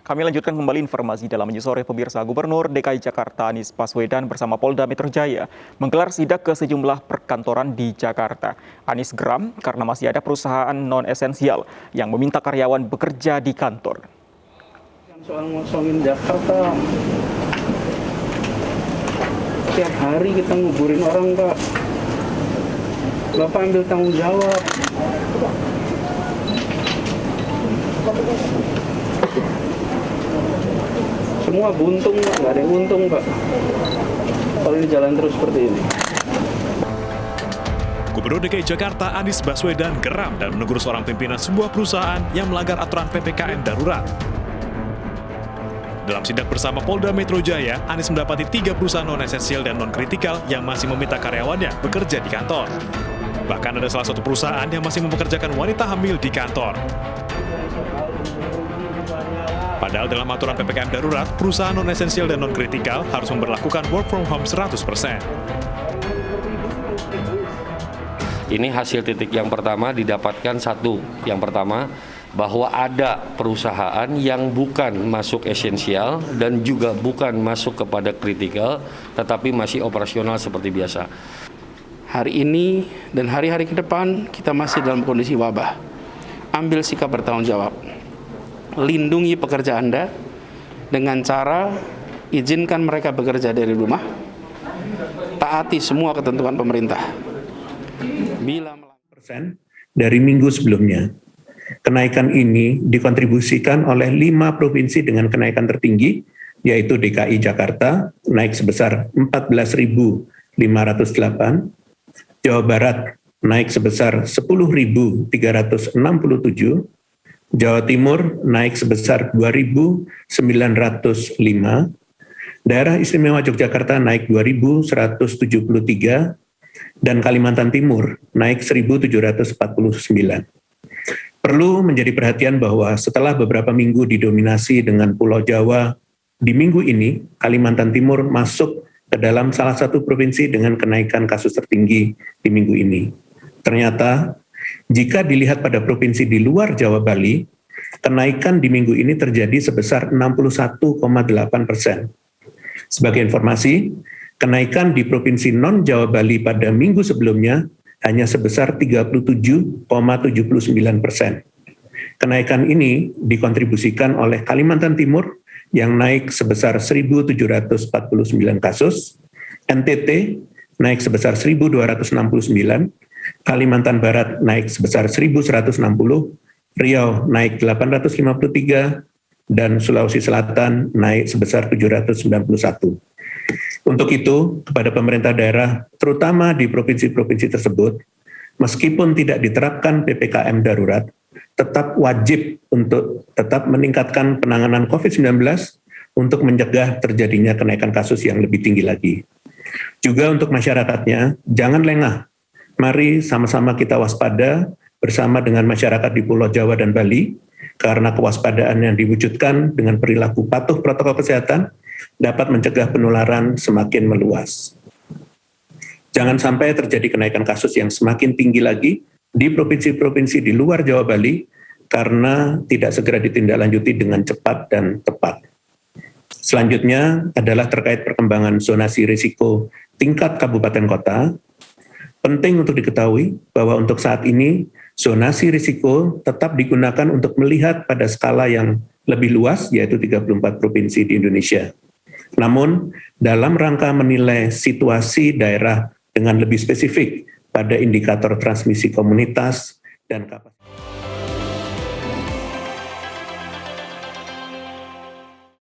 Kami lanjutkan kembali informasi dalam Menyus Sore pemirsa. Gubernur DKI Jakarta Anies Baswedan bersama Polda Metro Jaya menggelar sidak ke sejumlah perkantoran di Jakarta. Anies geram karena masih ada perusahaan non-esensial yang meminta karyawan bekerja di kantor. Soal ngosongin Jakarta, tiap hari kita nguburin orang, Pak. Bapak ambil tanggung jawab. Semua buntung, Pak. Nggak ada yang untung, Pak. Kalau ini jalan terus seperti ini. Gubernur DKI Jakarta Anies Baswedan geram dan menegur seorang pimpinan sebuah perusahaan yang melanggar aturan PPKM darurat. Dalam sidak bersama Polda Metro Jaya, Anies mendapati 3 perusahaan non-esensial dan non-kritikal yang masih meminta karyawannya bekerja di kantor. Bahkan ada salah satu perusahaan yang masih mempekerjakan wanita hamil di kantor. Padahal dalam aturan PPKM darurat, perusahaan non-esensial dan non-kritikal harus memberlakukan work from home 100%. Ini hasil titik yang pertama didapatkan satu. Yang pertama, bahwa ada perusahaan yang bukan masuk esensial dan juga bukan masuk kepada kritikal, tetapi masih operasional seperti biasa. Hari ini dan hari-hari ke depan kita masih dalam kondisi wabah. Ambil sikap bertanggung jawab. Lindungi pekerja Anda dengan cara izinkan mereka bekerja dari rumah. Taati semua ketentuan pemerintah. Bila persen dari minggu sebelumnya. Kenaikan ini dikontribusikan oleh 5 provinsi dengan kenaikan tertinggi, yaitu DKI Jakarta naik sebesar 14.508, Jawa Barat naik sebesar 10.367, Jawa Timur naik sebesar 2.905, Daerah Istimewa Yogyakarta naik 2.173, dan Kalimantan Timur naik 1.749. Perlu menjadi perhatian bahwa setelah beberapa minggu didominasi dengan Pulau Jawa, di minggu ini Kalimantan Timur masuk ke dalam salah satu provinsi dengan kenaikan kasus tertinggi di minggu ini. Ternyata, jika dilihat pada provinsi di luar Jawa Bali, kenaikan di minggu ini terjadi sebesar 61,8%. Sebagai informasi, kenaikan di provinsi non-Jawa Bali pada minggu sebelumnya hanya sebesar 37,79%. Kenaikan ini dikontribusikan oleh Kalimantan Timur yang naik sebesar 1.749 kasus, NTT naik sebesar 1.269, Kalimantan Barat naik sebesar 1.160, Riau naik 853, dan Sulawesi Selatan naik sebesar 791. Untuk itu, kepada pemerintah daerah, terutama di provinsi-provinsi tersebut, meskipun tidak diterapkan PPKM darurat, tetap wajib untuk tetap meningkatkan penanganan COVID-19 untuk mencegah terjadinya kenaikan kasus yang lebih tinggi lagi. Juga untuk masyarakatnya, jangan lengah. Mari sama-sama kita waspada bersama dengan masyarakat di Pulau Jawa dan Bali, karena kewaspadaan yang diwujudkan dengan perilaku patuh protokol kesehatan dapat mencegah penularan semakin meluas. Jangan sampai terjadi kenaikan kasus yang semakin tinggi lagi di provinsi-provinsi di luar Jawa Bali karena tidak segera ditindaklanjuti dengan cepat dan tepat. Selanjutnya adalah terkait perkembangan zonasi risiko tingkat kabupaten kota. Penting untuk diketahui bahwa untuk saat ini zonasi risiko tetap digunakan untuk melihat pada skala yang lebih luas, yaitu 34 provinsi di Indonesia. Namun, dalam rangka menilai situasi daerah dengan lebih spesifik pada indikator transmisi komunitas dan kapasitas